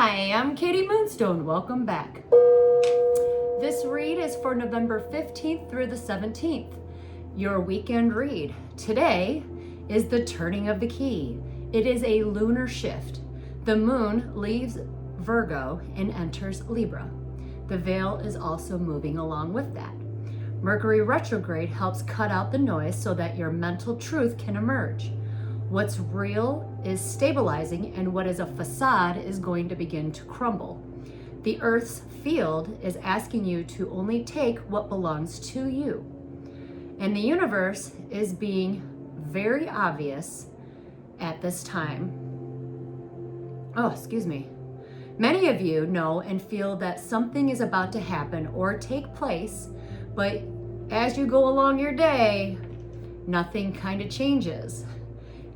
Hi, I'm Katie Moonstone. Welcome back. This read is for November 15th through the 17th. Your weekend read. Today is the turning of the key. It is a lunar shift. The moon leaves Virgo and enters Libra. The veil is also moving along with that. Mercury retrograde helps cut out the noise so that your mental truth can emerge. What's real is stabilizing, and what is a facade is going to begin to crumble. The Earth's field is asking you to only take what belongs to you. And the universe is being very obvious at this time. Many of you know and feel that something is about to happen or take place, but as you go along your day, nothing kind of changes.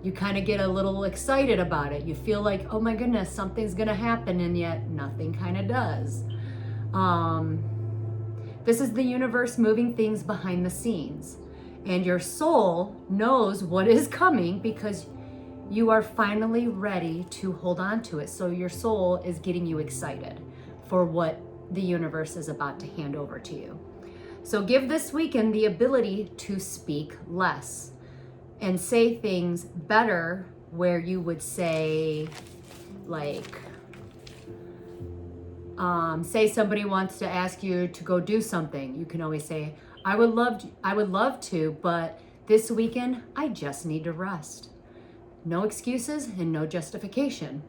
You kind of get a little excited about it. You feel like, oh my goodness, something's gonna happen, and yet nothing kind of does. This is the universe moving things behind the scenes. And your soul knows what is coming because you are finally ready to hold on to it. So your soul is getting you excited for what the universe is about to hand over to you. So give this weekend the ability to speak less and say things better, where you would say, like, say somebody wants to ask you to go do something. You can always say, I would love to, but this weekend, I just need to rest. No excuses and no justification.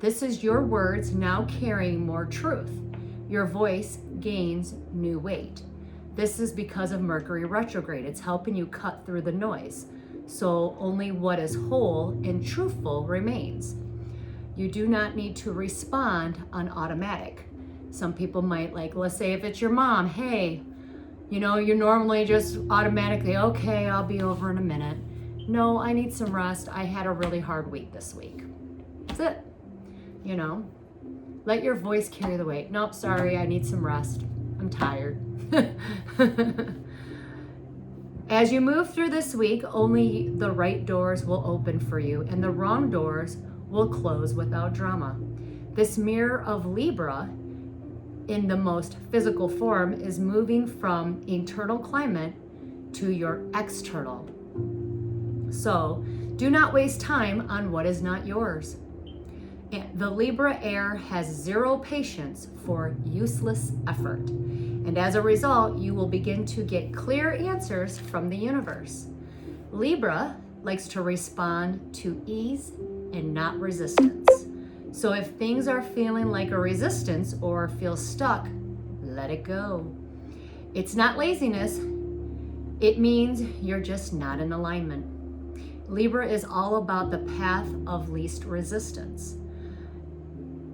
This is your words now carrying more truth. Your voice gains new weight. This is because of Mercury retrograde. It's helping you cut through the noise. So only what is whole and truthful remains. You do not need to respond on automatic. Some people might, like, let's say if it's your mom, hey, you normally just automatically, okay, I'll be over in a minute. No, I need some rest. I had a really hard week this week. That's it. Let your voice carry the weight. Nope, sorry, I need some rest. I'm tired. As you move through this week, only the right doors will open for you, and the wrong doors will close without drama. This mirror of Libra, in the most physical form, is moving from internal climate to your external. So do not waste time on what is not yours. The Libra air has zero patience for useless effort. And as a result, you will begin to get clear answers from the universe. Libra likes to respond to ease and not resistance. So if things are feeling like a resistance or feel stuck, let it go. It's not laziness. It means you're just not in alignment. Libra is all about the path of least resistance.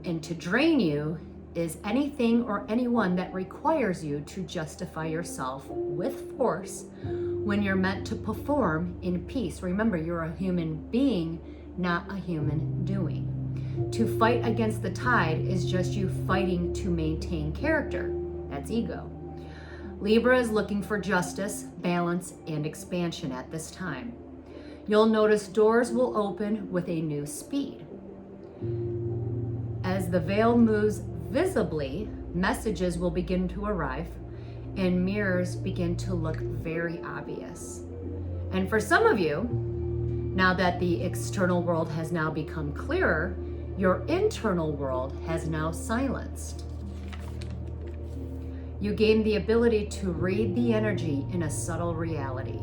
And to drain you is anything or anyone that requires you to justify yourself with force when you're meant to perform in peace. Remember, you're a human being, not a human doing. To fight against the tide is just you fighting to maintain character. That's ego. Libra is looking for justice, balance, and expansion at this time. You'll notice doors will open with a new speed. As the veil moves visibly, messages will begin to arrive and mirrors begin to look very obvious. And for some of you, now that the external world has now become clearer, your internal world has now silenced. You gain the ability to read the energy in a subtle reality.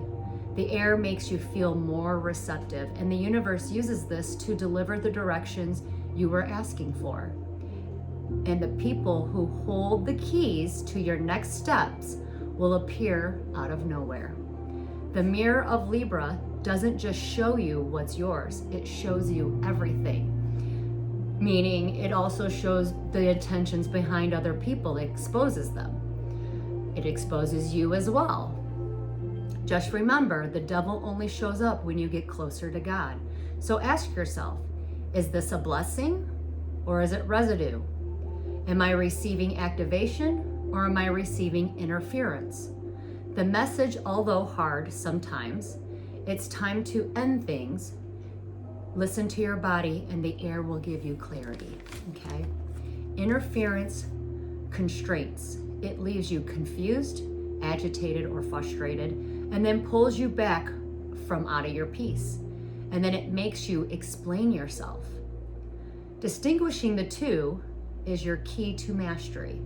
The air makes you feel more receptive, and the universe uses this to deliver the directions you were asking for. And the people who hold the keys to your next steps will appear out of nowhere. The mirror of Libra doesn't just show you what's yours, it shows you everything. Meaning it also shows the intentions behind other people, it exposes them. It exposes you as well. Just remember, the devil only shows up when you get closer to God. So ask yourself, is this a blessing or is it residue? Am I receiving activation or am I receiving interference? The message, although hard sometimes, it's time to end things. Listen to your body and the air will give you clarity, okay? Interference constraints. It leaves you confused, agitated, or frustrated, and then pulls you back from out of your peace. And then it makes you explain yourself. Distinguishing the two is your key to mastery.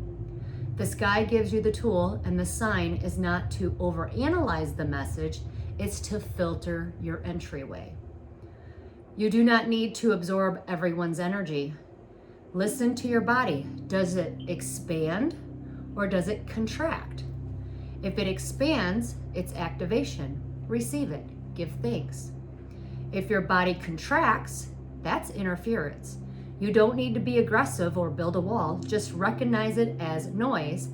The sky gives you the tool, and the sign is not to overanalyze the message, it's to filter your entryway. You do not need to absorb everyone's energy. Listen to your body. Does it expand or does it contract? If it expands, it's activation. Receive it. Give thanks. If your body contracts, that's interference. You don't need to be aggressive or build a wall. Just recognize it as noise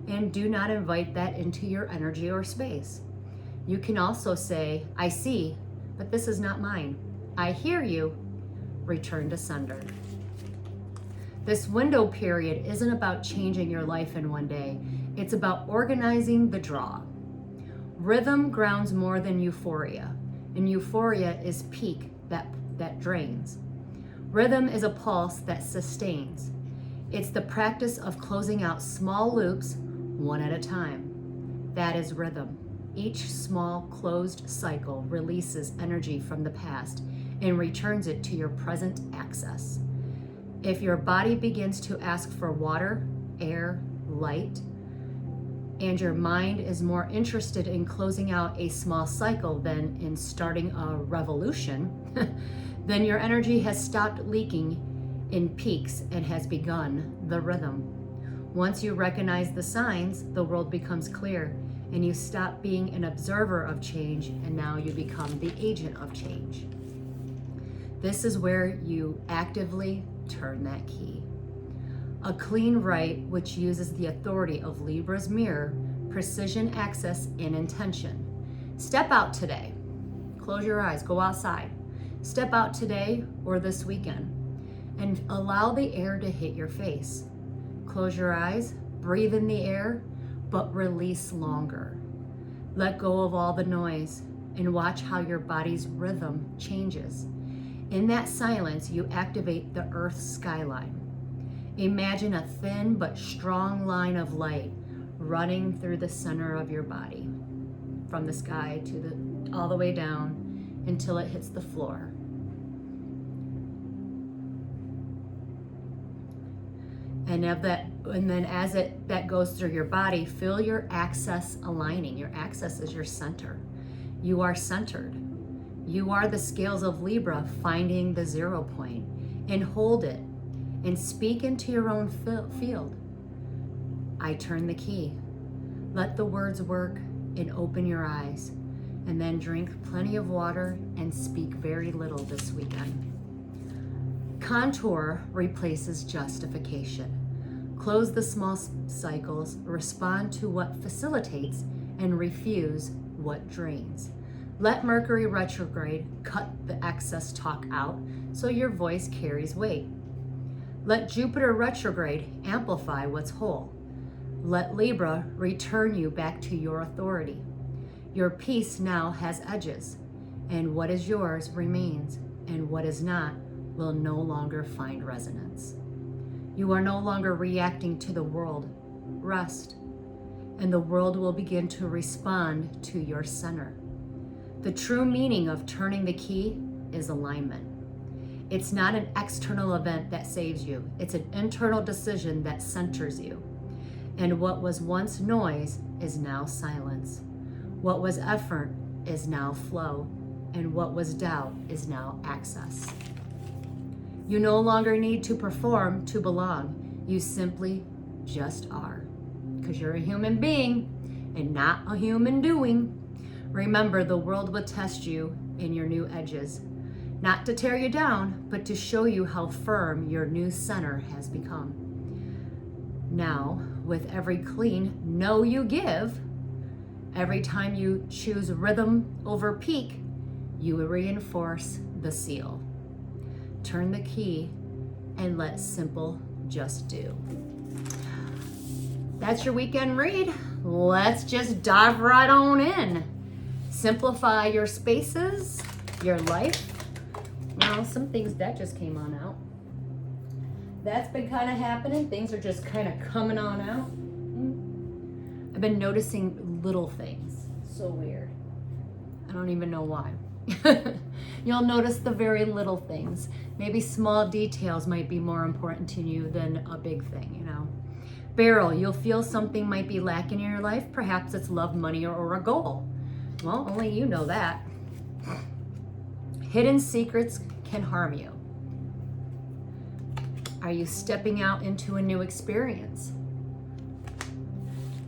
and do not invite that into your energy or space. You can also say, I see, but this is not mine. I hear you. Return to sender. This window period isn't about changing your life in one day. It's about organizing the draw. Rhythm grounds more than euphoria, and euphoria is peak that drains. Rhythm is a pulse that sustains. It's the practice of closing out small loops one at a time. That is rhythm. Each small closed cycle releases energy from the past and returns it to your present access. If your body begins to ask for water, air, light, and your mind is more interested in closing out a small cycle than in starting a revolution, then your energy has stopped leaking in peaks and has begun the rhythm. Once you recognize the signs, the world becomes clear and you stop being an observer of change and now you become the agent of change. This is where you actively turn that key. A clean right, which uses the authority of Libra's mirror, precision, access, and intention. Step out today. Close your eyes, go outside. Step out today or this weekend and allow the air to hit your face. Close your eyes, breathe in the air, but release longer. Let go of all the noise and watch how your body's rhythm changes. In that silence, you activate the Earth's skyline. Imagine a thin but strong line of light running through the center of your body, from the sky to all the way down until it hits the floor. And then as that goes through your body, feel your axis aligning. Your axis is your center. You are centered. You are the scales of Libra finding the 0 point, and hold it and speak into your own field. I turn the key. Let the words work and open your eyes, and then drink plenty of water and speak very little this weekend. Contour replaces justification. Close the small cycles, respond to what facilitates, and refuse what drains. Let Mercury retrograde cut the excess talk out so your voice carries weight. Let Jupiter retrograde amplify what's whole. Let Libra return you back to your authority. Your peace now has edges, and what is yours remains, and what is not will no longer find resonance. You are no longer reacting to the world. Rest, and the world will begin to respond to your center. The true meaning of turning the key is alignment. It's not an external event that saves you. It's an internal decision that centers you. And what was once noise is now silence. What was effort is now flow. And what was doubt is now access. You no longer need to perform to belong. You simply just are. Because you're a human being and not a human doing. Remember, the world will test you in your new edges. Not to tear you down, but to show you how firm your new center has become. Now, with every clean no you give, every time you choose rhythm over peak, you reinforce the seal. Turn the key and let simple just do. That's your weekend read. Let's just dive right on in. Simplify your spaces, your life. Well, some things that just came on out. that's been kind of happening. Things are just kind of coming on out. I've been noticing little things. So weird. I don't even know why. You'll notice the very little things. Maybe small details might be more important to you than a big thing, you know. Barrel, you'll feel something might be lacking in your life. Perhaps it's love, money, or a goal. Well, only you know that. Hidden secrets can harm you. Are you stepping out into a new experience?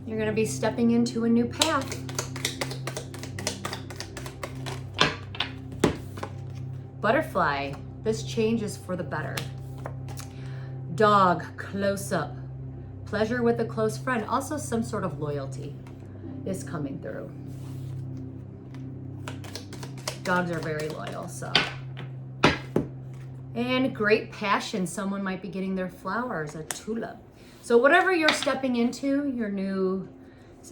You're going to be stepping into a new path. Butterfly, this change is for the better. Dog, close up. Pleasure with a close friend. Also some sort of loyalty is coming through. Dogs are very loyal, so. And great passion. Someone might be getting their flowers, a tulip. So whatever you're stepping into,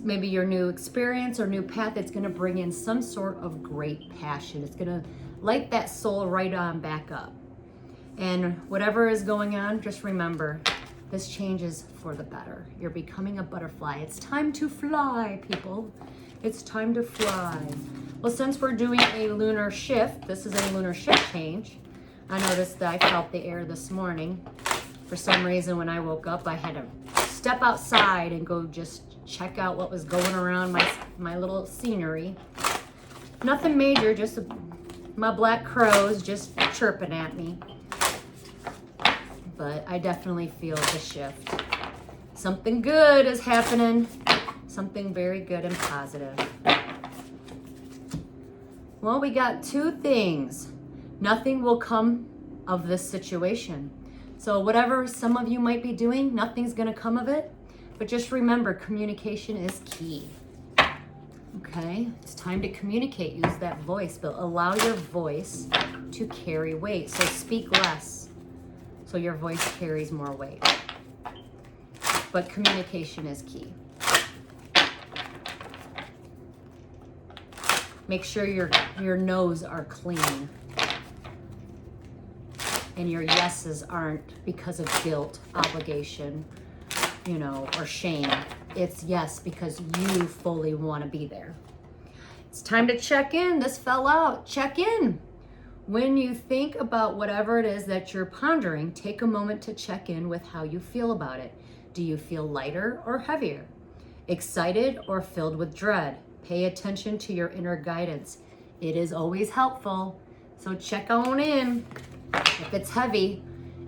maybe your new experience or new path, it's going to bring in some sort of great passion. It's going to light that soul right on back up. And whatever is going on, just remember, this change is for the better. You're becoming a butterfly. It's time to fly, people. It's time to fly. Well, since we're doing a lunar shift, this is a lunar shift change. I noticed that I felt the air this morning. For some reason, when I woke up, I had to step outside and go just check out what was going around my little scenery. Nothing major, just my black crows just chirping at me. But I definitely feel the shift. Something good is happening. Something very good and positive. Well, we got two things. Nothing will come of this situation. So whatever some of you might be doing, nothing's going to come of it. But just remember, communication is key. Okay, it's time to communicate. Use that voice, but allow your voice to carry weight. So speak less, so your voice carries more weight. But communication is key. Make sure your no's are clean. And your yeses aren't because of guilt, obligation, or shame. It's yes because you fully want to be there. It's time to check in. This fell out. Check in. When you think about whatever it is that you're pondering, take a moment to check in with how you feel about it. Do you feel lighter or heavier? Excited or filled with dread? Pay attention to your inner guidance. It is always helpful. So check on in. If it's heavy,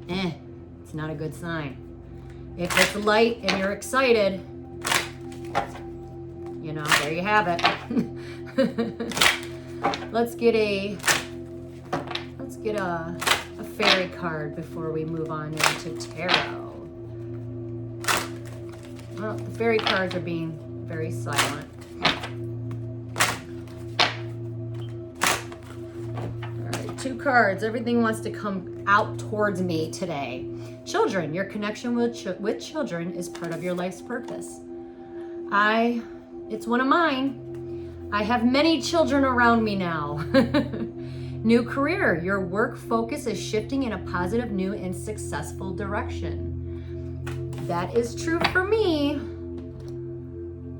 it's not a good sign. If it's light and you're excited, there you have it. Let's get a fairy card before we move on into tarot. Well, the fairy cards are being very silent. All right, 2 cards. Everything wants to come out towards me today. Children, your connection with children is part of your life's purpose. It's one of mine. I have many children around me now. New career, your work focus is shifting in a positive, new, and successful direction. That is true for me.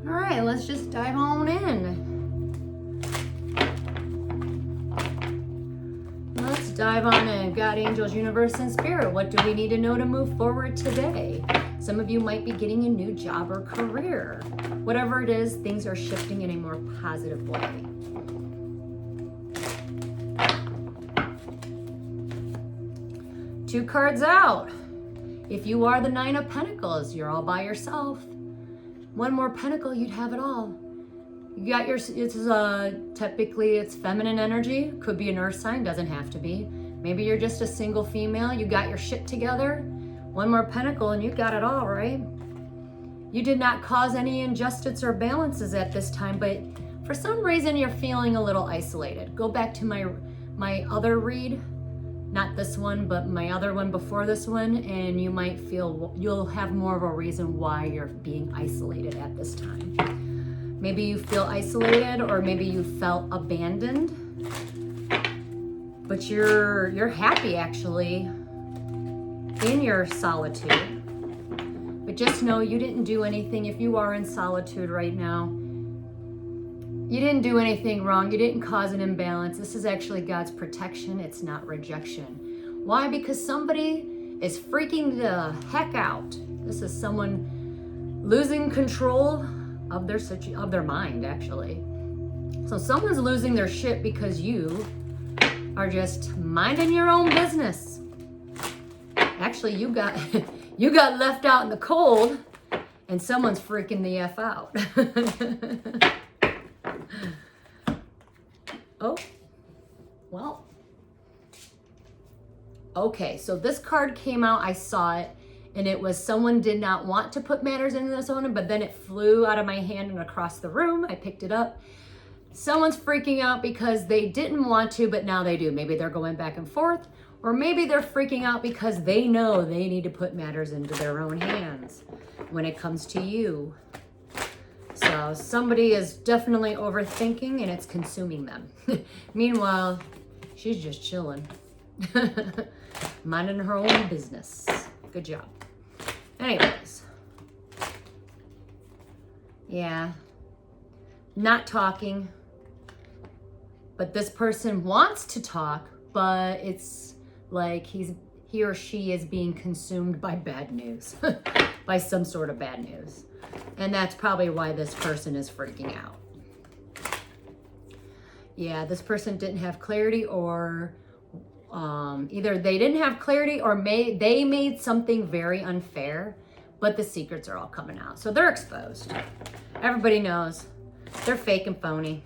All right, let's just dive on in. Let's dive on in. God, angels, universe, and spirit. What do we need to know to move forward today? Some of you might be getting a new job or career. Whatever it is, things are shifting in a more positive way. Two cards out. If you are the 9 of Pentacles, you're all by yourself. One more Pentacle, you'd have it all. You got typically it's feminine energy. Could be an earth sign, doesn't have to be. Maybe you're just a single female. You got your shit together. One more Pentacle and you got it all, right? You did not cause any injustice or balances at this time, but for some reason you're feeling a little isolated. Go back to my other read, not this one, but my other one before this one, and you might feel you'll have more of a reason why you're being isolated at this time. Maybe you feel isolated, or maybe you felt abandoned, but you're happy actually. in your solitude. But just know you didn't do anything. If you are in solitude right now, you didn't do anything wrong. You didn't cause an imbalance. This is actually God's protection. It's not rejection. Why? Because somebody is freaking the heck out. This is someone losing control of their mind, actually. So someone's losing their shit because you are just minding your own business. Actually, you got left out in the cold, and someone's freaking the F out. Oh, well. Okay, so this card came out, I saw it, and it was someone did not want to put matters into the zone, but then it flew out of my hand and across the room. I picked it up. Someone's freaking out because they didn't want to, but now they do. Maybe they're going back and forth, or maybe they're freaking out because they know they need to put matters into their own hands when it comes to you. So somebody is definitely overthinking and it's consuming them. Meanwhile, she's just chilling. Minding her own business. Good job. Anyways. Yeah. Not talking. But this person wants to talk, but it's like he or she is being consumed by bad news. By some sort of bad news. And that's probably why this person is freaking out. Yeah, this person didn't have clarity, or either they didn't have clarity or they made something very unfair, but the secrets are all coming out. So they're exposed. Everybody knows. They're fake and phony.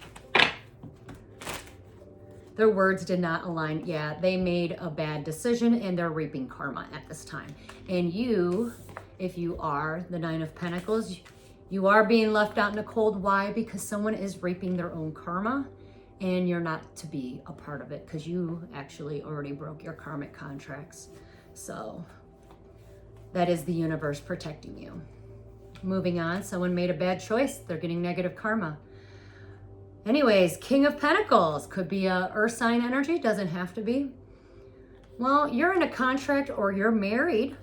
Their words did not align. Yeah, they made a bad decision and they're reaping karma at this time. And you, if you are the Nine of Pentacles, you are being left out in the cold. Why? Because someone is reaping their own karma and you're not to be a part of it because you actually already broke your karmic contracts. So that is the universe protecting you. Moving on, someone made a bad choice. They're getting negative karma. Anyways, King of Pentacles could be a earth sign energy. Doesn't have to be. Well, you're in a contract or you're married.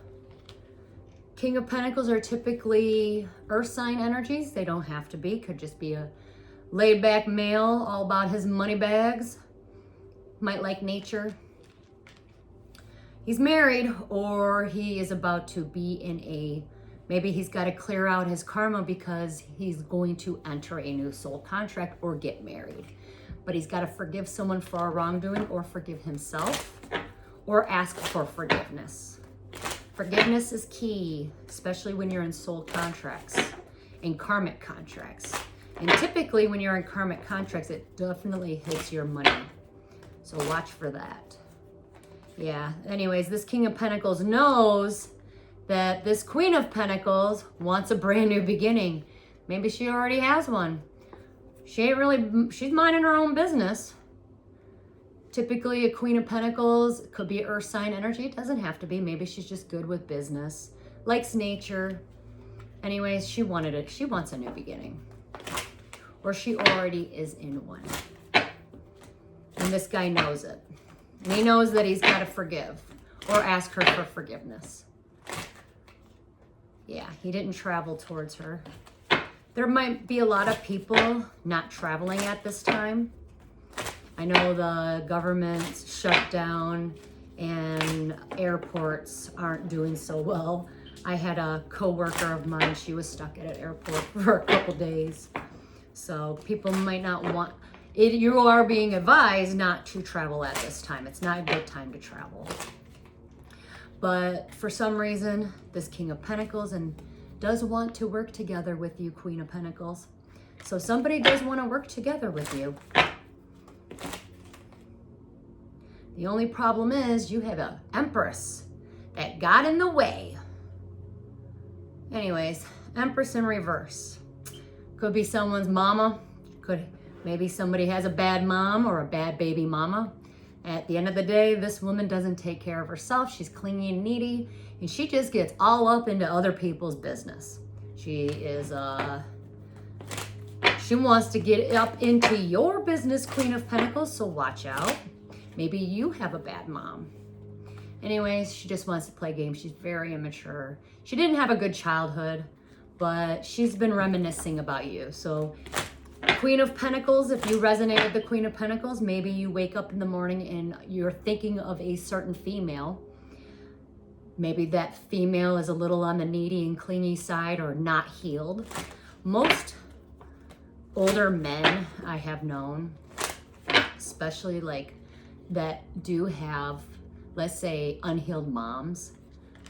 King of Pentacles are typically earth sign energies. They don't have to be. Could just be a laid back male all about his money bags. Might like nature. He's married or he is about to be in a, maybe he's got to clear out his karma because he's going to enter a new soul contract or get married. But he's got to forgive someone for a wrongdoing or forgive himself or ask for forgiveness. Forgiveness is key, especially when you're in soul contracts, in karmic contracts. And typically when you're in karmic contracts, it definitely hits your money. So watch for that. Yeah, anyways, this King of Pentacles knows that this Queen of Pentacles wants a brand new beginning. Maybe she already has one. She's minding her own business. Typically, a Queen of Pentacles could be earth sign energy. It doesn't have to be. Maybe she's just good with business, likes nature. Anyways, she wants a new beginning. Or she already is in one. And this guy knows it. And he knows that he's got to forgive or ask her for forgiveness. Yeah, he didn't travel towards her. There might be a lot of people not traveling at this time. I know the government's shut down and airports aren't doing so well. I had a coworker of mine, she was stuck at an airport for a couple days. So people might not want it. You are being advised not to travel at this time. It's not a good time to travel. But for some reason, this King of Pentacles does want to work together with you, Queen of Pentacles. So somebody does want to work together with you. The only problem is you have an Empress that got in the way. Anyways, Empress in reverse. Could be someone's mama. Maybe somebody has a bad mom or a bad baby mama. At the end of the day, this woman doesn't take care of herself. She's clingy and needy, and she just gets all up into other people's business. She wants to get up into your business, Queen of Pentacles, so watch out. Maybe you have a bad mom. Anyways, she just wants to play games. She's very immature. She didn't have a good childhood, but she's been reminiscing about you. So Queen of Pentacles, if you resonate with the Queen of Pentacles, maybe you wake up in the morning and you're thinking of a certain female. Maybe that female is a little on the needy and clingy side or not healed. Most older men I have known, especially like that do have, let's say, unhealed moms,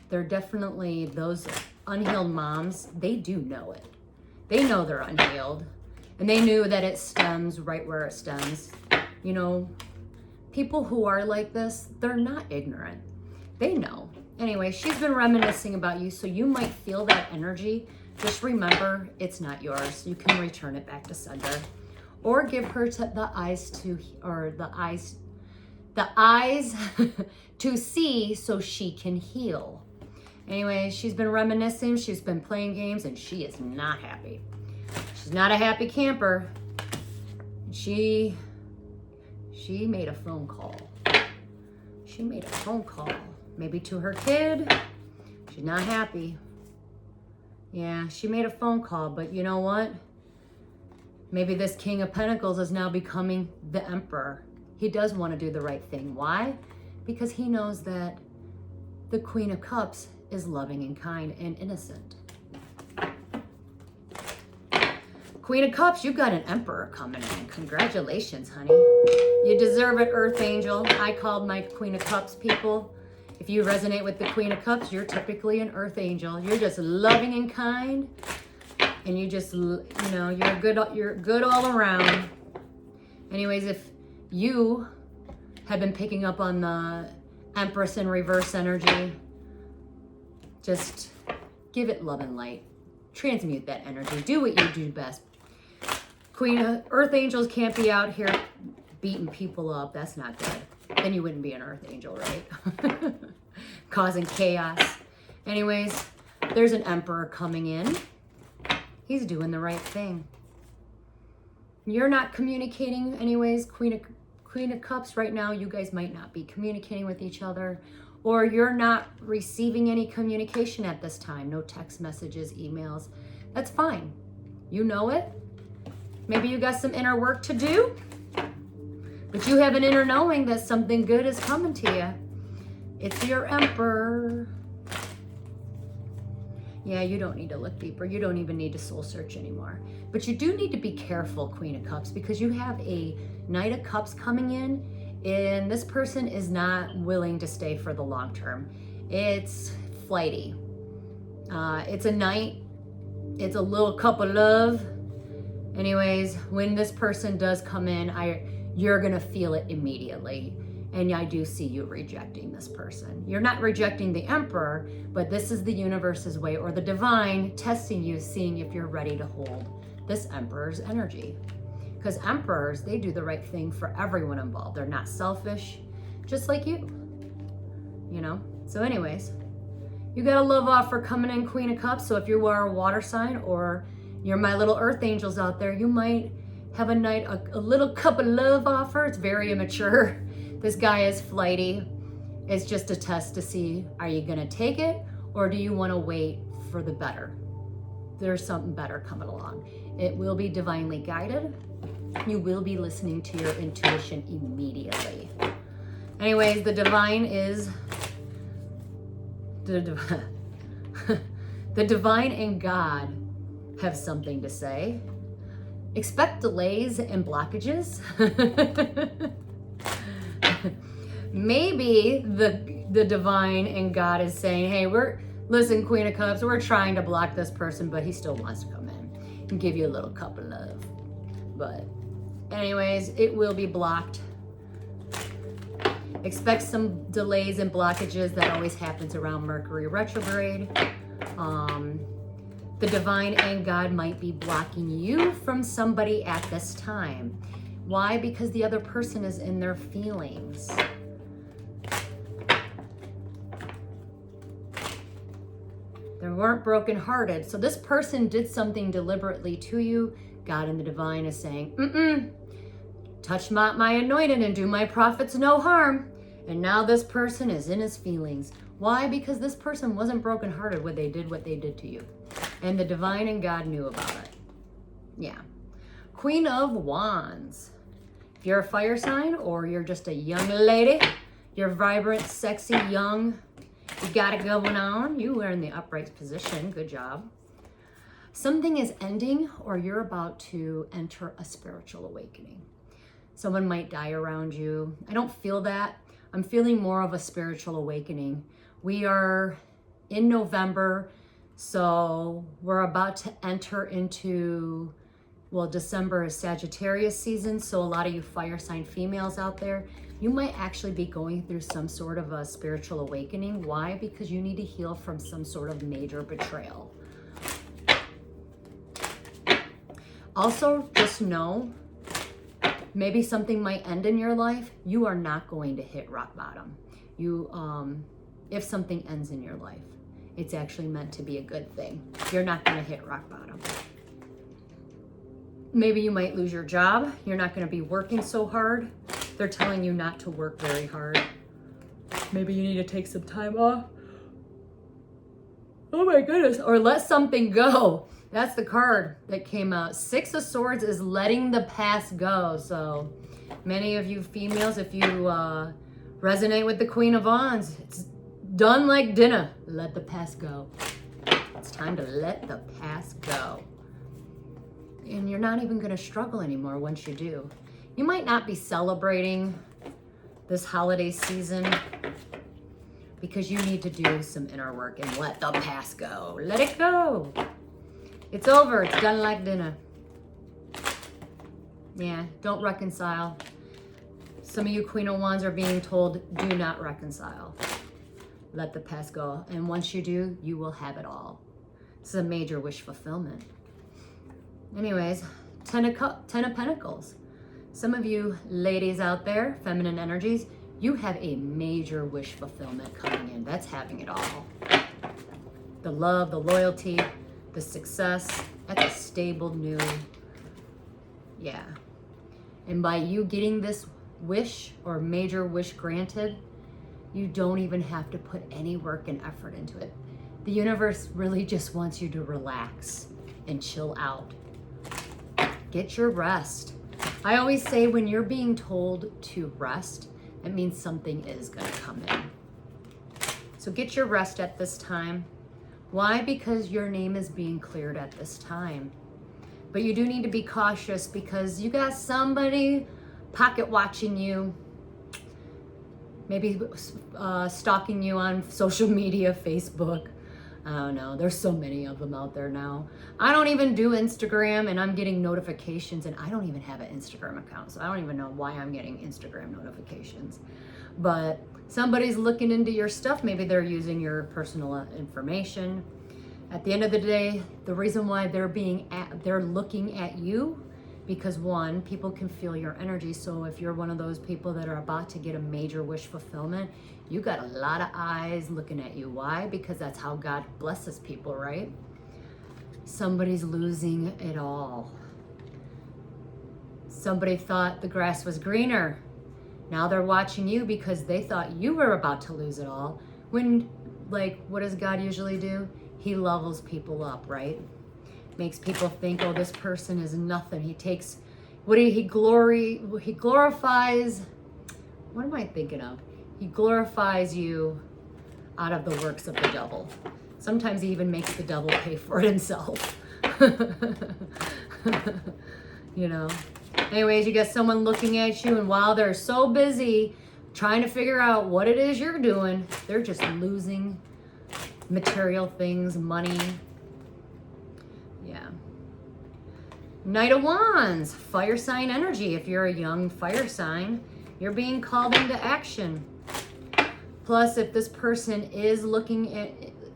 they're definitely, those unhealed moms, they do know it. They know they're unhealed. And they knew that it stems right where it stems. You know, people who are like this, they're not ignorant. They know. Anyway, she's been reminiscing about you, so you might feel that energy. Just remember, it's not yours. You can return it back to sender. Or give her the eyes to to see so she can heal. Anyway, she's been reminiscing, she's been playing games, and she is not happy. She's not a happy camper. She made a phone call. She made a phone call. Maybe to her kid. She's not happy. Yeah, she made a phone call, but you know what? Maybe this King of Pentacles is now becoming the Emperor. He does want to do the right thing. Why? Because he knows that the Queen of Cups is loving and kind and innocent. Queen of Cups, you've got an Emperor coming in. Congratulations, honey. You deserve it, Earth Angel. I called my Queen of Cups people. If you resonate with the Queen of Cups, you're typically an Earth Angel. You're just loving and kind. And you just, you know, you're good all around. Anyways, if you have been picking up on the Empress in reverse energy, just give it love and light. Transmute that energy. Do what you do best. Earth Angels can't be out here beating people up. That's not good. Then you wouldn't be an Earth Angel, right? Causing chaos. Anyways, there's an Emperor coming in. He's doing the right thing. You're not communicating anyways, Queen of Cups. Right now, you guys might not be communicating with each other, or you're not receiving any communication at this time. No text messages, emails. That's fine. You know it. Maybe you got some inner work to do, but you have an inner knowing that something good is coming to you. It's your Emperor. Yeah, you don't need to look deeper. You don't even need to soul search anymore. But you do need to be careful, Queen of Cups, because you have a Knight of Cups coming in, and this person is not willing to stay for the long term. It's flighty. It's a knight. It's a little cup of love. Anyways, when this person does come in, you're gonna feel it immediately. And I do see you rejecting this person. You're not rejecting the Emperor, but this is the universe's way, or the divine testing you, seeing if you're ready to hold this Emperor's energy. Because Emperors, they do the right thing for everyone involved. They're not selfish, just like you. You know? So anyways, you got a love offer coming in, Queen of Cups. So if you are a water sign, or you're my little Earth Angels out there, you might have a little cup of love offer. It's very immature. This guy is flighty. It's just a test to see, are you gonna take it, or do you wanna wait for the better? There's something better coming along. It will be divinely guided. You will be listening to your intuition immediately. Anyways, the divine is, the divine and God have something to say. Expect delays and blockages. Maybe the divine and God is saying, hey, listen, Queen of Cups, we're trying to block this person, but he still wants to come in and give you a little cup of love. But anyways, it will be blocked. Expect some delays and blockages. That always happens around Mercury retrograde. The divine and God might be blocking you from somebody at this time. Why? Because the other person is in their feelings. They weren't brokenhearted. So this person did something deliberately to you. God and the divine is saying, touch my anointed and do my prophets no harm. And now this person is in his feelings. Why? Because this person wasn't brokenhearted when they did what they did to you. And the divine and God knew about it. Yeah. Queen of Wands. If you're a fire sign or you're just a young lady, you're vibrant, sexy, young, you got it going on, you are in the upright position. Good job. Something is ending or you're about to enter a spiritual awakening. Someone might die around you. I don't feel that. I'm feeling more of a spiritual awakening. We are in November, so we're about to enter into, well, December is Sagittarius season, so a lot of you fire sign females out there, you might actually be going through some sort of a spiritual awakening. Why? Because you need to heal from some sort of major betrayal. Also, just know, maybe something might end in your life. You are not going to hit rock bottom. If something ends in your life, it's actually meant to be a good thing. You're not going to hit rock bottom. Maybe you might lose your job. You're not going to be working so hard. They're telling you not to work very hard. Maybe you need to take some time off. Oh my goodness. Or let something go. That's the card that came out. Six of Swords is letting the past go. So many of you females, if you resonate with the Queen of Wands, it's done like dinner. Let the past go. It's time to let the past go. And you're not even going to struggle anymore once you do. You might not be celebrating this holiday season because you need to do some inner work and let the past go. Let it go. It's over. It's done like dinner. Yeah, don't reconcile. Some of you Queen of Wands are being told, do not reconcile. Let the past go. And once you do, you will have it all. This is a major wish fulfillment. Anyways, Ten of Pentacles. Some of you ladies out there, feminine energies, you have a major wish fulfillment coming in. That's having it all. The love, the loyalty, the success. That's a stable new, yeah. And by you getting this wish or major wish granted, you don't even have to put any work and effort into it. The universe really just wants you to relax and chill out. Get your rest. I always say when you're being told to rest, it means something is going to come in. So get your rest at this time. Why? Because your name is being cleared at this time. But you do need to be cautious because you got somebody pocket watching you, maybe stalking you on social media, Facebook. I don't know. There's so many of them out there now. I don't even do Instagram and I'm getting notifications and I don't even have an Instagram account. So I don't even know why I'm getting Instagram notifications. But somebody's looking into your stuff. Maybe they're using your personal information. At the end of the day, the reason why they're looking at you, because one, people can feel your energy. So if you're one of those people that are about to get a major wish fulfillment, you got a lot of eyes looking at you. Why? Because that's how God blesses people, right? Somebody's losing it all. Somebody thought the grass was greener. Now they're watching you because they thought you were about to lose it all. When, like, what does God usually do? He levels people up, right? Makes people think, oh, this person is nothing. He takes, he glorifies, what am I thinking of? He glorifies you out of the works of the devil. Sometimes he even makes the devil pay for it himself. You know? Anyways, you got someone looking at you, and while they're so busy trying to figure out what it is you're doing, they're just losing material things, money. Yeah. Knight of Wands, fire sign energy. If you're a young fire sign, you're being called into action. Plus, if this person is looking at,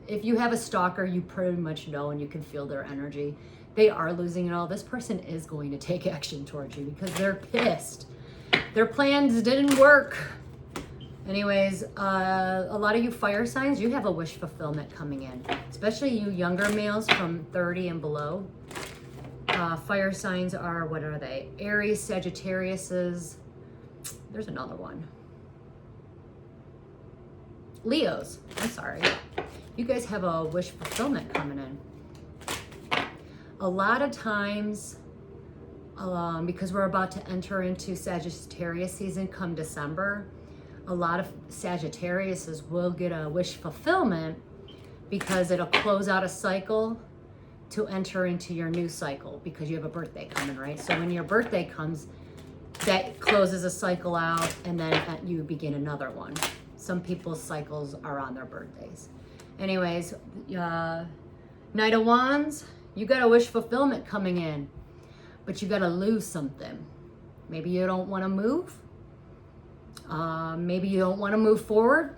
if you have a stalker, you pretty much know and you can feel their energy. They are losing it all. This person is going to take action towards you because they're pissed. Their plans didn't work. Anyways, a lot of you fire signs, you have a wish fulfillment coming in, especially you younger males from 30 and below. Fire signs are, what are they? Aries, Sagittariuses. There's another one. Leos, I'm sorry. You guys have a wish fulfillment coming in. A lot of times, because we're about to enter into Sagittarius season come December, a lot of Sagittariuses will get a wish fulfillment because it'll close out a cycle to enter into your new cycle, because you have a birthday coming, right? So when your birthday comes, that closes a cycle out, and then you begin another one. Some people's cycles are on their birthdays. Anyways, Knight of Wands, you got a wish fulfillment coming in, but you got to lose something. Maybe you don't want to move. Maybe you don't want to move forward,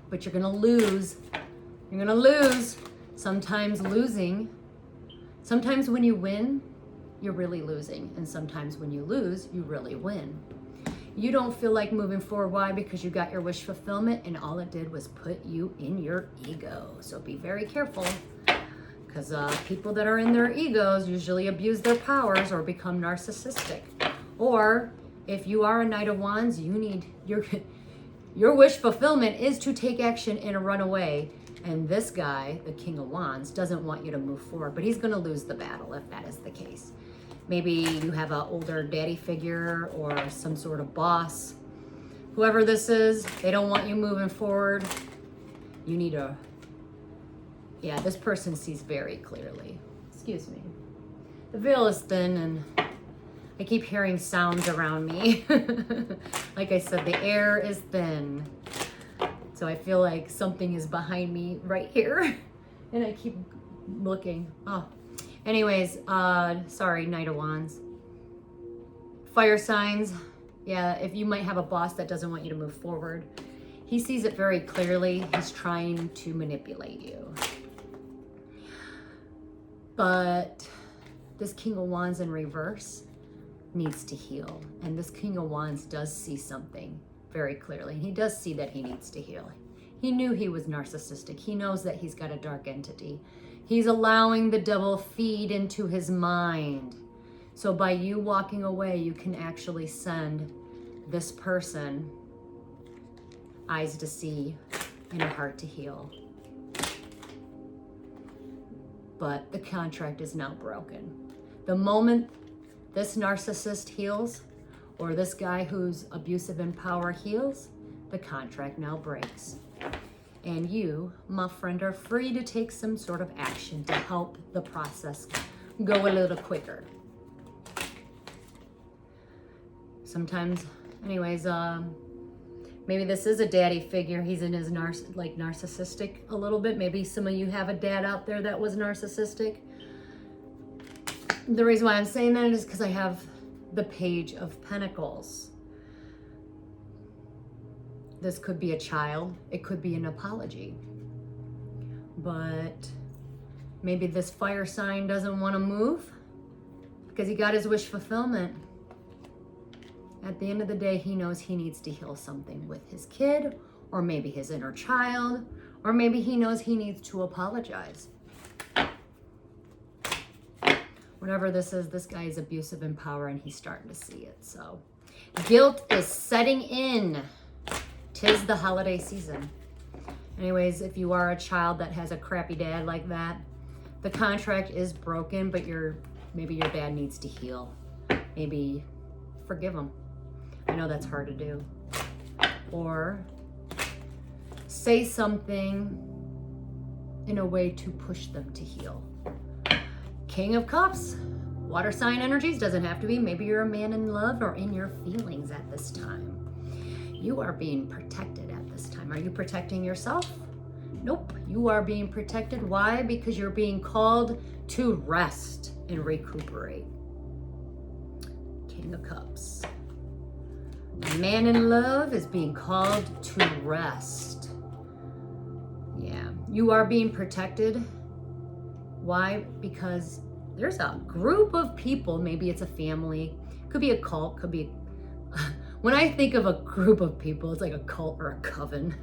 but you're going to lose. You're going to lose. Sometimes when you win, you're really losing. And sometimes when you lose, you really win. You don't feel like moving forward. Why? Because you got your wish fulfillment, and all it did was put you in your ego. So be very careful, because people that are in their egos usually abuse their powers or become narcissistic. Or if you are a Knight of Wands, you need your wish fulfillment is to take action and run away. And this guy, the King of Wands, doesn't want you to move forward, but he's going to lose the battle if that is the case. Maybe you have an older daddy figure or some sort of boss. Whoever this is, they don't want you moving forward. You need a... Yeah, this person sees very clearly. Excuse me. The veil is thin, and I keep hearing sounds around me. Like I said, the air is thin. So I feel like something is behind me right here. And I keep looking. Oh. Anyways, sorry, Knight of Wands. Fire signs. Yeah, if you might have a boss that doesn't want you to move forward. He sees it very clearly. He's trying to manipulate you. But this King of Wands in reverse needs to heal. And this King of Wands does see something very clearly. He does see that he needs to heal. He knew he was narcissistic. He knows that he's got a dark entity. He's allowing the devil feed into his mind. So by you walking away, you can actually send this person eyes to see and a heart to heal. But the contract is now broken. The moment this narcissist heals, or this guy who's abusive in power heals, the contract now breaks. And you, my friend, are free to take some sort of action to help the process go a little quicker. Sometimes, anyways, maybe this is a daddy figure. He's in his narcissistic a little bit. Maybe some of you have a dad out there that was narcissistic. The reason why I'm saying that is because I have the Page of Pentacles. This could be a child. It could be an apology. But maybe this fire sign doesn't want to move because he got his wish fulfillment. At the end of the day, he knows he needs to heal something with his kid, or maybe his inner child, or maybe he knows he needs to apologize. Whatever this is, this guy is abusive in power, and he's starting to see it. So guilt is setting in. 'Tis the holiday season. Anyways, if you are a child that has a crappy dad like that, the contract is broken, but maybe your dad needs to heal. Maybe forgive him. I know that's hard to do. Or say something in a way to push them to heal. King of Cups, water sign energies, doesn't have to be. Maybe you're a man in love or in your feelings at this time. You are being protected at this time. Are you protecting yourself? Nope, you are being protected. Why? Because you're being called to rest and recuperate. King of Cups. A man in love is being called to rest. Yeah, you are being protected. Why? Because there's a group of people, maybe it's a family, could be a cult, could be... When I think of a group of people, it's like a cult or a coven.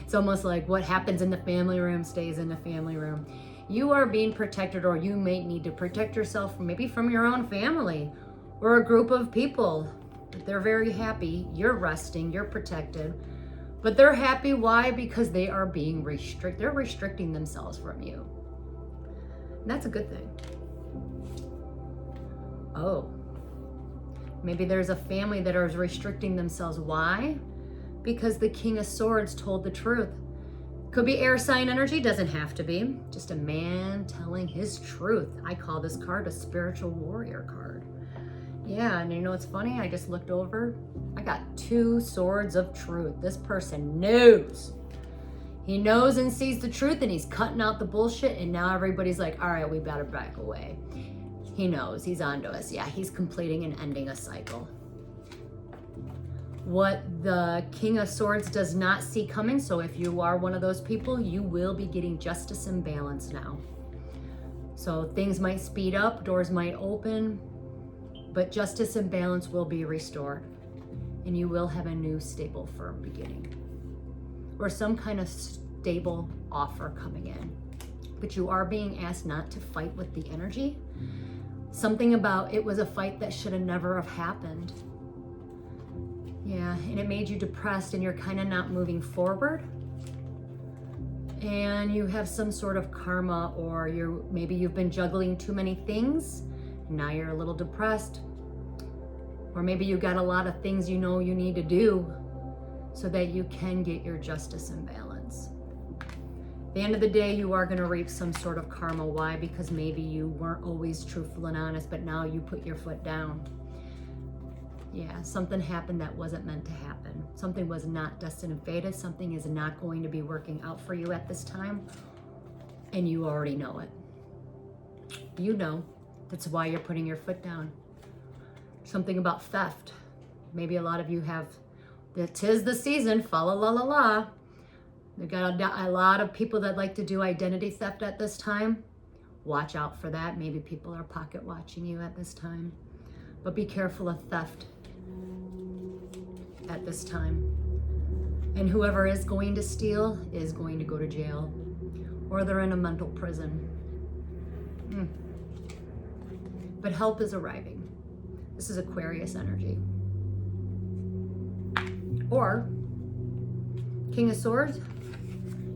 It's almost like what happens in the family room stays in the family room. You are being protected, or you may need to protect yourself maybe from your own family or a group of people. They're very happy. You're resting. You're protected. But they're happy. Why? Because they are being they're restricting themselves from you. And that's a good thing. Oh, maybe there's a family that is restricting themselves. Why? Because the King of Swords told the truth. Could be air sign energy, doesn't have to be. Just a man telling his truth. I call this card a spiritual warrior card. Yeah, and you know what's funny? I just looked over. I got 2 swords of truth. This person knows. He knows and sees the truth, and he's cutting out the bullshit, and now everybody's like, all right, we better back away. He knows. He's onto us. Yeah, he's completing and ending a cycle. What the King of Swords does not see coming, so if you are one of those people, you will be getting justice and balance now. So things might speed up, doors might open, but justice and balance will be restored. And you will have a new stable, firm beginning. Or some kind of stable offer coming in. But you are being asked not to fight with the energy. Something about it was a fight that should have never have happened. Yeah, and it made you depressed and you're kind of not moving forward. And you have some sort of karma, or maybe you've been juggling too many things. And now you're a little depressed. Or maybe you got a lot of things you know you need to do so that you can get your justice and balance. At the end of the day, you are going to reap some sort of karma. Why? Because maybe you weren't always truthful and honest, but now you put your foot down. Yeah, something happened that wasn't meant to happen. Something was not destined and fated. Something is not going to be working out for you at this time. And you already know it. You know. That's why you're putting your foot down. Something about theft. Maybe a lot of you have, 'tis the season, fa la la la la. They've got a lot of people that like to do identity theft at this time. Watch out for that. Maybe people are pocket watching you at this time. But be careful of theft at this time. And whoever is going to steal is going to go to jail, or they're in a mental prison. But help is arriving. This is Aquarius energy. Or King of Swords,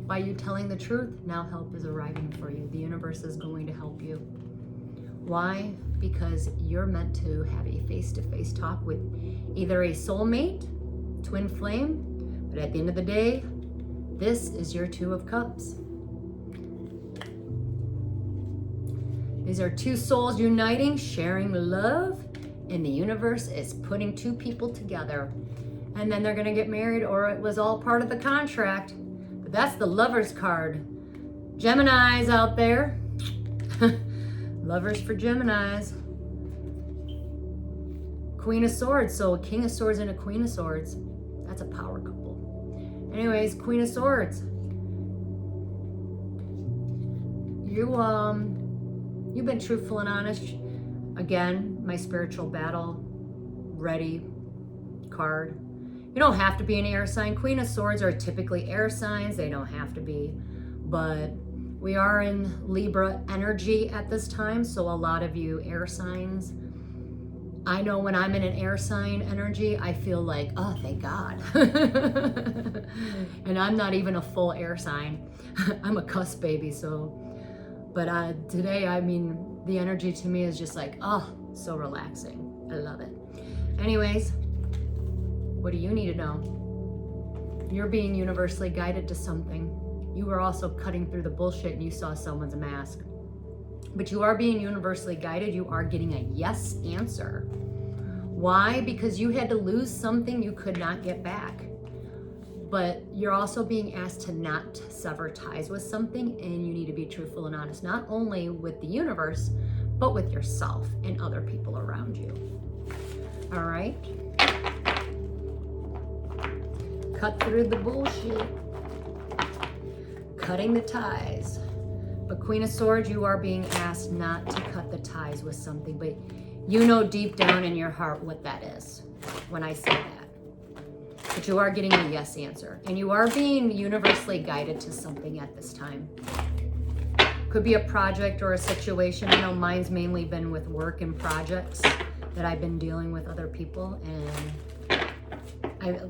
by you telling the truth, now help is arriving for you. The universe is going to help you. Why? Because you're meant to have a face-to-face talk with either a soulmate, twin flame, but at the end of the day, this is your 2 of Cups. These are 2 souls uniting, sharing love, and the universe is putting 2 people together. And then they're going to get married, or it was all part of the contract. But that's the Lovers card. Geminis out there. Lovers for Geminis. Queen of Swords. So a King of Swords and a Queen of Swords. That's a power couple. Anyways, Queen of Swords. You've been truthful and honest. Again, my spiritual battle ready card. You don't have to be an air sign. Queen of Swords are typically air signs. They don't have to be. But we are in Libra energy at this time. So a lot of you air signs. I know when I'm in an air sign energy, I feel like, oh, thank God. And I'm not even a full air sign. I'm a cusp baby, so. But today, I mean, the energy to me is just like, oh, so relaxing. I love it. Anyways, what do you need to know? You're being universally guided to something. You were also cutting through the bullshit and you saw someone's mask. But you are being universally guided. You are getting a yes answer. Why? Because you had to lose something you could not get back. But you're also being asked to not sever ties with something, and you need to be truthful and honest, not only with the universe, but with yourself and other people around you. All right? Cut through the bullshit. Cutting the ties. But Queen of Swords, you are being asked not to cut the ties with something, but you know deep down in your heart what that is when I say that. But you are getting a yes answer. And you are being universally guided to something at this time. Could be a project or a situation. I know mine's mainly been with work and projects that I've been dealing with other people. And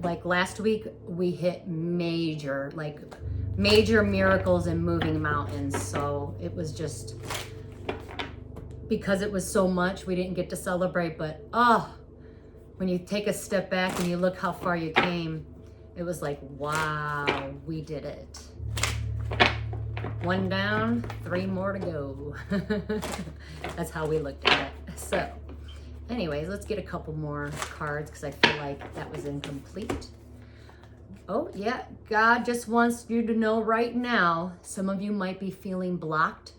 like last week we hit major miracles and moving mountains. So it was just, because it was so much, we didn't get to celebrate, but when you take a step back and you look how far you came, it was like, wow, we did it. 1 down, 3 more to go. That's how we looked at it. So anyways, let's get a couple more cards because I feel like that was incomplete. Oh yeah, God just wants you to know right now, some of you might be feeling blocked,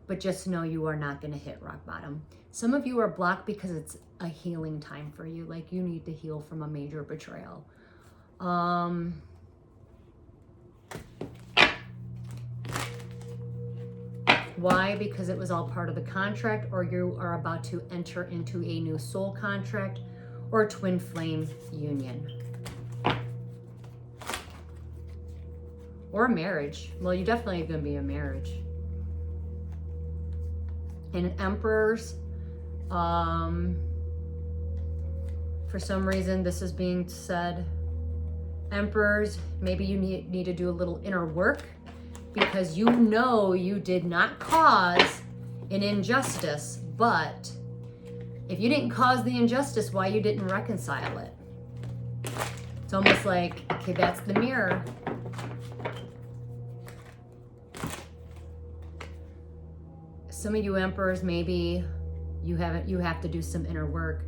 but just know you are not going to hit rock bottom. Some of you are blocked because it's a healing time for you. Like you need to heal from a major betrayal. Why? Because it was all part of the contract, or you are about to enter into a new soul contract or twin flame union. Or a marriage. Well, you definitely are going to be a marriage. And emperors, for some reason this is being said, emperors, maybe you need to do a little inner work, because you know you did not cause an injustice, but if you didn't cause the injustice, why you didn't reconcile it? It's almost like, okay, that's the mirror. Some of you emperors, maybe you have to do some inner work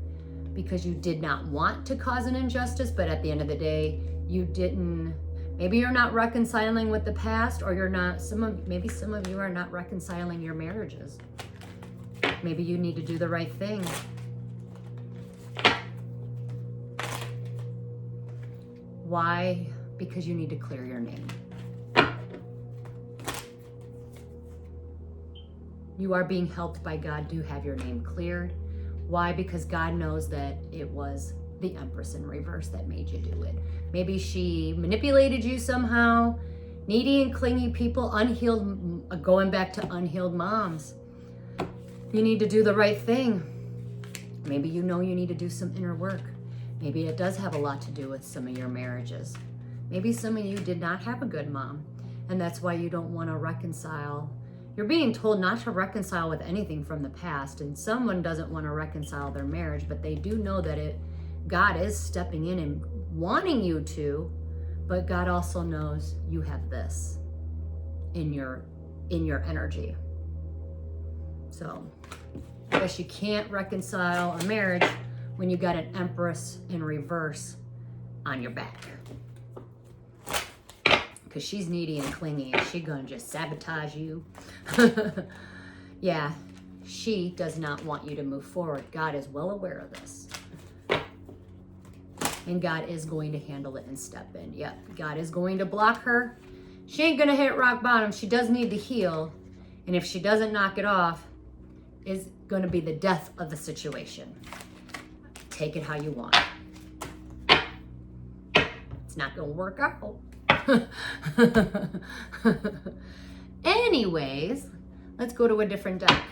because you did not want to cause an injustice, but at the end of the day, you didn't. Maybe you're not reconciling with the past, or you're not. Maybe some of you are not reconciling your marriages. Maybe you need to do the right thing. Why? Because you need to clear your name. You are being helped by God to have your name cleared. Why? Because God knows that it was the Empress in reverse that made you do it. Maybe she manipulated you somehow. Needy and clingy people, unhealed, going back to unhealed moms. You need to do the right thing. Maybe you know you need to do some inner work. Maybe it does have a lot to do with some of your marriages. Maybe some of you did not have a good mom, and that's why you don't want to reconcile. You're being told not to reconcile with anything from the past, and someone doesn't want to reconcile their marriage, but they do know that God is stepping in and wanting you to, but God also knows you have this in your energy. So, I guess you can't reconcile a marriage when you got an Empress in reverse on your back. Because she's needy and clingy, and she's gonna just sabotage you. Yeah, she does not want you to move forward. God is well aware of this. And God is going to handle it and step in. Yep, God is going to block her. She ain't gonna hit rock bottom. She does need to heal. And if she doesn't knock it off, it's gonna be the death of the situation. Take it how you want. It's not gonna work out. Anyways, let's go to a different deck.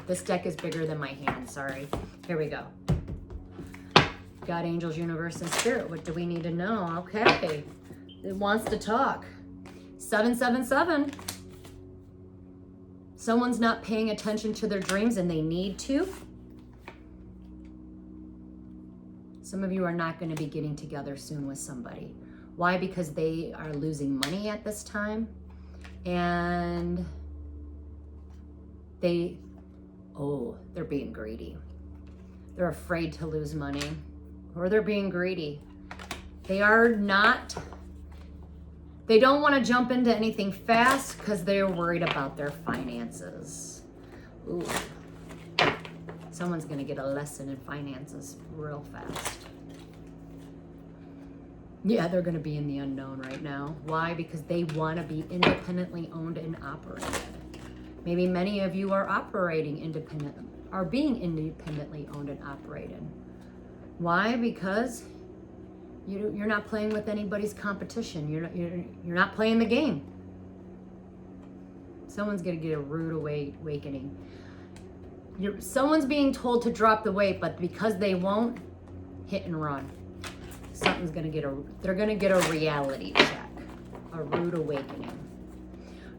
This deck is bigger than my hand, sorry. Here we go. God, angels, universe, and spirit. What do we need to know? Okay, it wants to talk. 777. Someone's not paying attention to their dreams and they need to. Some of you are not going to be getting together soon with somebody. Why? Because they are losing money at this time. And they're being greedy. They're afraid to lose money, or they're being greedy. They don't want to jump into anything fast because they're worried about their finances. Ooh. Someone's going to get a lesson in finances real fast. Yeah, they're going to be in the unknown right now. Why? Because they want to be independently owned and operated. Maybe many of you are being independently owned and operated. Why? Because you're not playing with anybody's competition. You're not playing the game. Someone's going to get a rude awakening. Someone's being told to drop the weight, but because they won't, hit and run. Something's going to they're going to get a reality check, a rude awakening.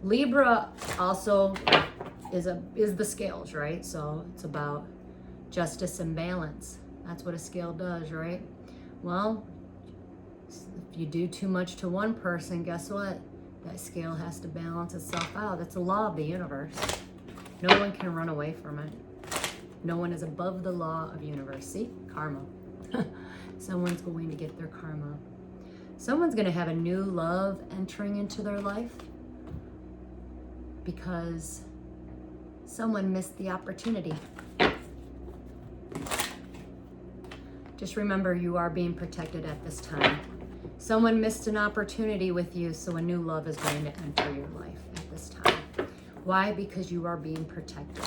Libra also is the scales, right? So it's about justice and balance. That's what a scale does, right? Well, if you do too much to one person, guess what? That scale has to balance itself out. That's a law of the universe. No one can run away from it. No one is above the law of universe. See? Karma. Someone's going to get their karma. Someone's going to have a new love entering into their life because someone missed the opportunity. Just remember, you are being protected at this time. Someone missed an opportunity with you, so a new love is going to enter your life at this time. Why? Because you are being protected.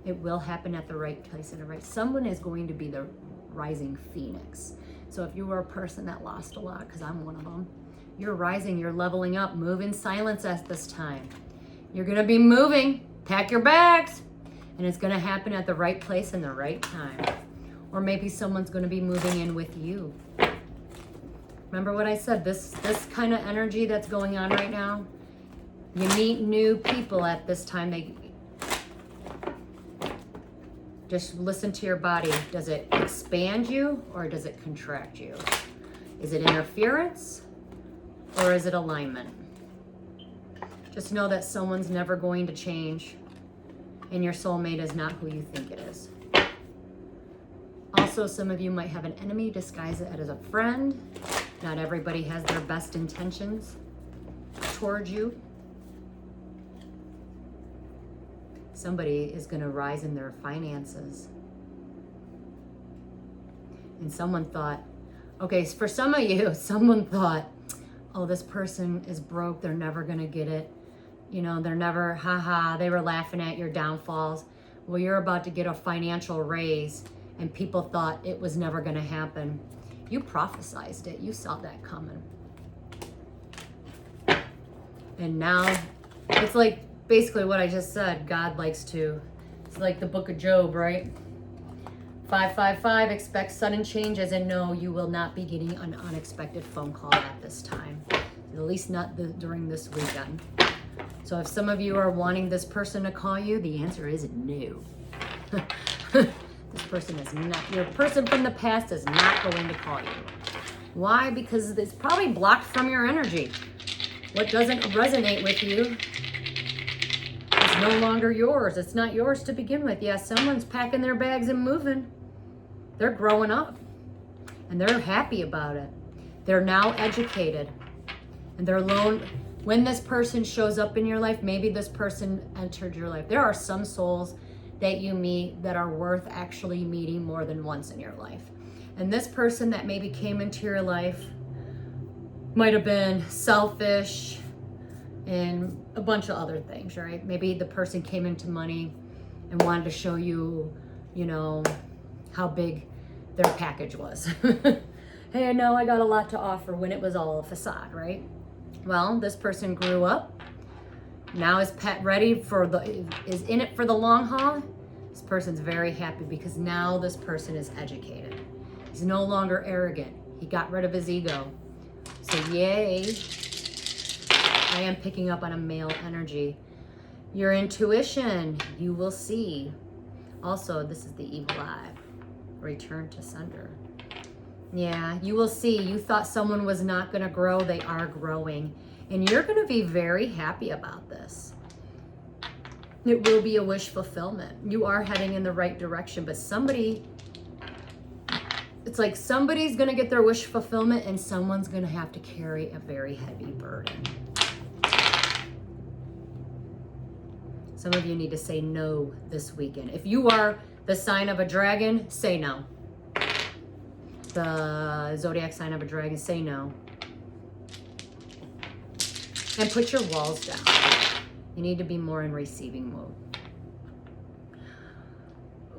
It will happen at the right place and the right. Someone is going to be the rising phoenix. So if you were a person that lost a lot, because I'm one of them, you're rising, you're leveling up. Move in silence at this time. You're going to be moving. Pack your bags. And it's going to happen at the right place and the right time. Or maybe someone's going to be moving in with you. Remember what I said, this kind of energy that's going on right now, you meet new people at this time. Just listen to your body. Does it expand you or does it contract you? Is it interference or is it alignment? Just know that someone's never going to change and your soulmate is not who you think it is. Also, some of you might have an enemy, disguise it as a friend. Not everybody has their best intentions towards you. Somebody is going to rise in their finances. And someone thought, okay, for some of you, someone thought, oh, this person is broke. They're never going to get it. You know, they're never, they were laughing at your downfalls. Well, you're about to get a financial raise and people thought it was never going to happen. You prophesized it. You saw that coming. And now it's like basically what I just said. God likes to, it's like the book of Job, right? 555, expect sudden changes and no, you will not be getting an unexpected phone call at this time. At least not during this weekend. So if some of you are wanting this person to call you, the answer is no. This person is not, your person from the past is not going to call you. Why? Because it's probably blocked from your energy. What doesn't resonate with you is no longer yours. It's not yours to begin with. Yes, someone's packing their bags and moving. They're growing up and they're happy about it. They're now educated and they're alone. When this person shows up in your life, maybe this person entered your life. There are some souls that you meet that are worth actually meeting more than once in your life. And this person that maybe came into your life might have been selfish and a bunch of other things, right? Maybe the person came into money and wanted to show you, you know, how big their package was. Hey, I know I got a lot to offer when it was all a facade, right? Well, this person grew up. Now is ready for is in it for the long haul. This person's very happy because now this person is educated. He's no longer arrogant. He got rid of his ego. So yay. I am picking up on a male energy. Your intuition, you will see. Also, this is the evil eye. Return to sender. Yeah, you will see. You thought someone was not going to grow. They are growing. And you're going to be very happy about this. It will be a wish fulfillment. You are heading in the right direction, but it's like somebody's going to get their wish fulfillment and someone's going to have to carry a very heavy burden. Some of you need to say no this weekend. If you are the sign of a dragon, say no. The zodiac sign of a dragon, say no. And put your walls down. You need to be more in receiving mode.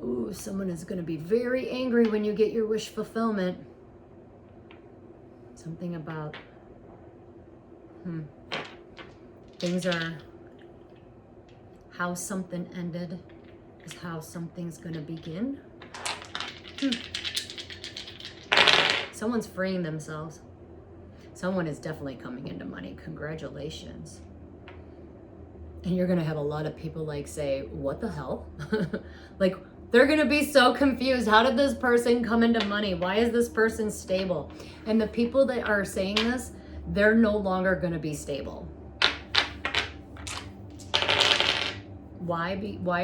Ooh, someone is going to be very angry when you get your wish fulfillment. Something about things are how something ended is how something's going to begin. Someone's freeing themselves. Someone is definitely coming into money. Congratulations. And you're going to have a lot of people like say, what the hell? Like, they're going to be so confused. How did this person come into money? Why is this person stable? And the people that are saying this, they're no longer going to be stable. Why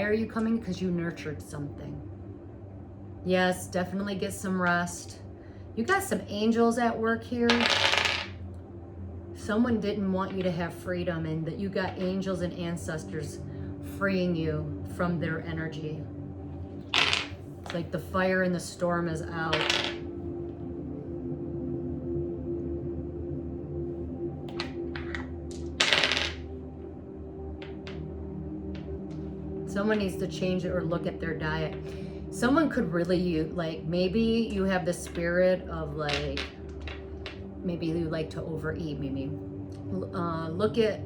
are you coming? Because you nurtured something. Yes, definitely get some rest. You got some angels at work here. Someone didn't want you to have freedom, and that you got angels and ancestors freeing you from their energy. It's like the fire in the storm is out. Someone needs to change it or look at their diet. Someone could really, like, maybe you have the spirit of, like, maybe you like to overeat. Maybe look at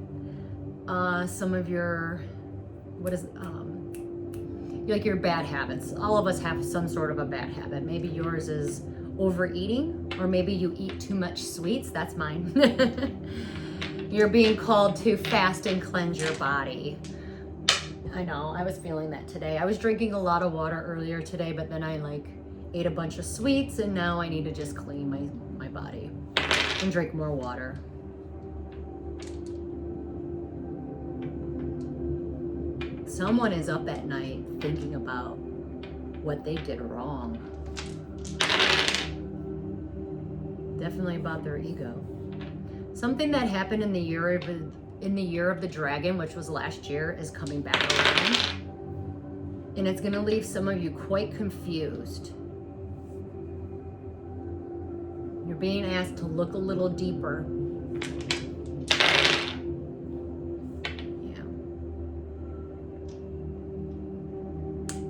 some of your, like your bad habits. All of us have some sort of a bad habit. Maybe yours is overeating, or maybe you eat too much sweets. That's mine. You're being called to fast and cleanse your body. I know, I was feeling that today. I was drinking a lot of water earlier today, but then I like ate a bunch of sweets, and now I need to just clean my body and drink more water. Someone is up at night thinking about what they did wrong. Definitely about their ego. Something that happened in the year of the dragon, which was last year, is coming back around. And it's going to leave some of you quite confused. You're being asked to look a little deeper. Yeah.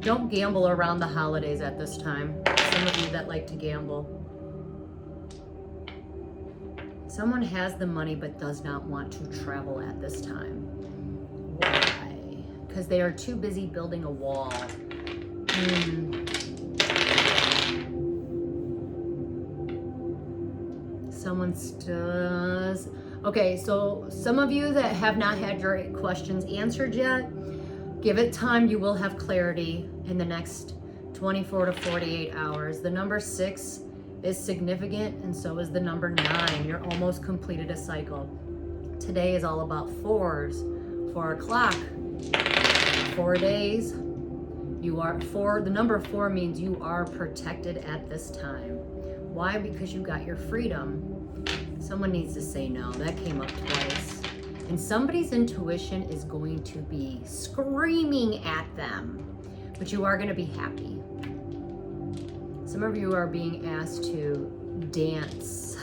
Don't gamble around the holidays at this time. Some of you that like to gamble. Someone has the money but does not want to travel at this time. Why? Because they are too busy building a wall. Someone does. Okay, so some of you that have not had your questions answered yet, give it time. You will have clarity in the next 24 to 48 hours. The number 6 is significant, and so is the number 9. You're almost completed a cycle. Today is all about 4s. 4 o'clock. 4 days. You are the number 4 means you are protected at this time. Why? Because you got your freedom. Someone needs to say no. That came up twice. And somebody's intuition is going to be screaming at them, but you are going to be happy. Some of you are being asked to dance.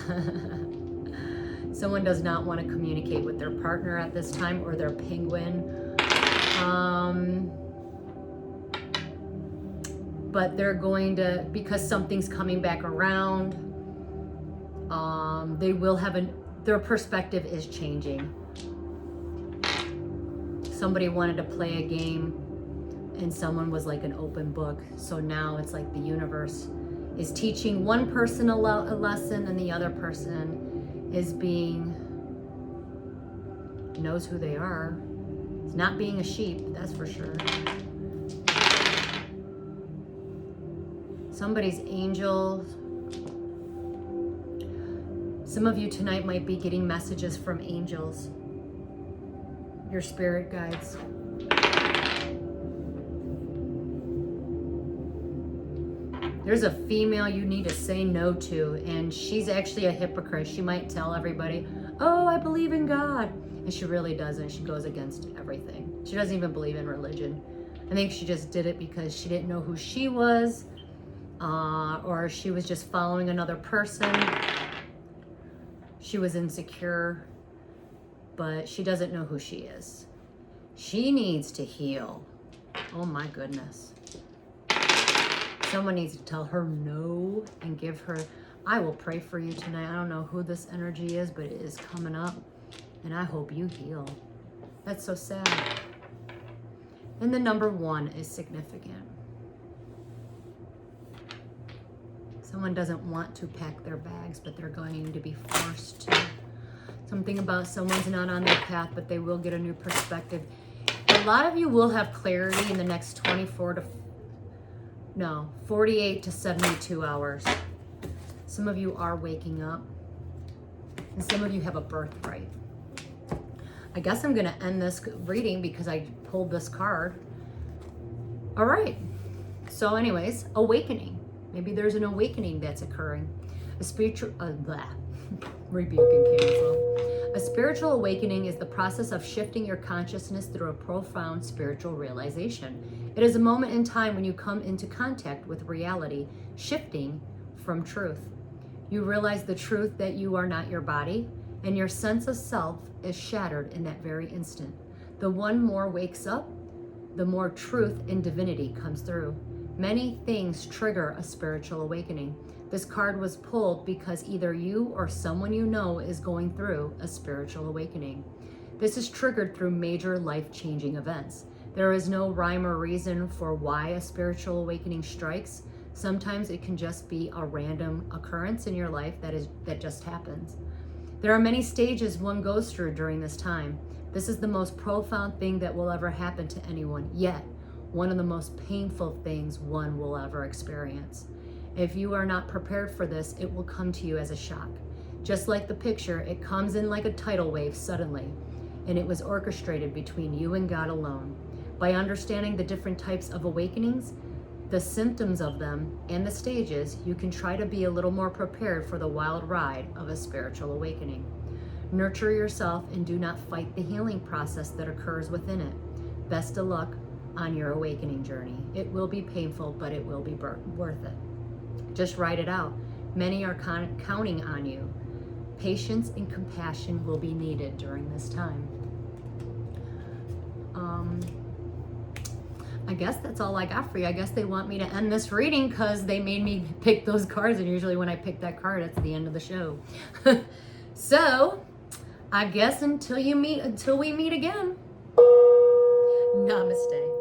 Someone does not want to communicate with their partner at this time, or their penguin. But they're going to, because something's coming back around, they will have their perspective is changing. Somebody wanted to play a game, and someone was like an open book. So now it's like the universe is teaching one person a lesson, and the other person is knows who they are. It's not being a sheep, that's for sure. Somebody's angel. Some of you tonight might be getting messages from angels, your spirit guides. There's a female you need to say no to, and she's actually a hypocrite. She might tell everybody, oh, I believe in God. And she really doesn't. She goes against everything. She doesn't even believe in religion. I think she just did it because she didn't know who she was, or she was just following another person. She was insecure, but she doesn't know who she is. She needs to heal. Oh my goodness. Someone needs to tell her no and give her, I will pray for you tonight. I don't know who this energy is, but it is coming up, and I hope you heal. That's so sad. And the number 1 is significant. Someone doesn't want to pack their bags, but they're going to be forced to. Something about someone's not on their path, but they will get a new perspective. A lot of you will have clarity in the next 48 to 72 hours. Some of you are waking up, and some of you have a birthright. I guess I'm going to end this reading because I pulled this card. All right. So anyways, awakening. Maybe there's an awakening that's occurring. A spiritual, rebuke and cancel. A spiritual awakening is the process of shifting your consciousness through a profound spiritual realization. It is a moment in time when you come into contact with reality, shifting from truth. You realize the truth that you are not your body, and your sense of self is shattered in that very instant. The one more wakes up, the more truth and divinity comes through. Many things trigger a spiritual awakening. This card was pulled because either you or someone you know is going through a spiritual awakening. This is triggered through major life-changing events. There is no rhyme or reason for why a spiritual awakening strikes. Sometimes it can just be a random occurrence in your life that just happens. There are many stages one goes through during this time. This is the most profound thing that will ever happen to anyone, yet one of the most painful things one will ever experience. If you are not prepared for this, it will come to you as a shock. Just like the picture, it comes in like a tidal wave suddenly, and it was orchestrated between you and God alone. By understanding the different types of awakenings, the symptoms of them, and the stages, you can try to be a little more prepared for the wild ride of a spiritual awakening. Nurture yourself and do not fight the healing process that occurs within it. Best of luck on your awakening journey. It will be painful, but it will be worth it. Just write it out. Many are counting on you. Patience and compassion will be needed during this time. I guess that's all I got for you. I guess they want me to end this reading because they made me pick those cards, and usually when I pick that card, it's the end of the show. So, I guess until we meet again, namaste.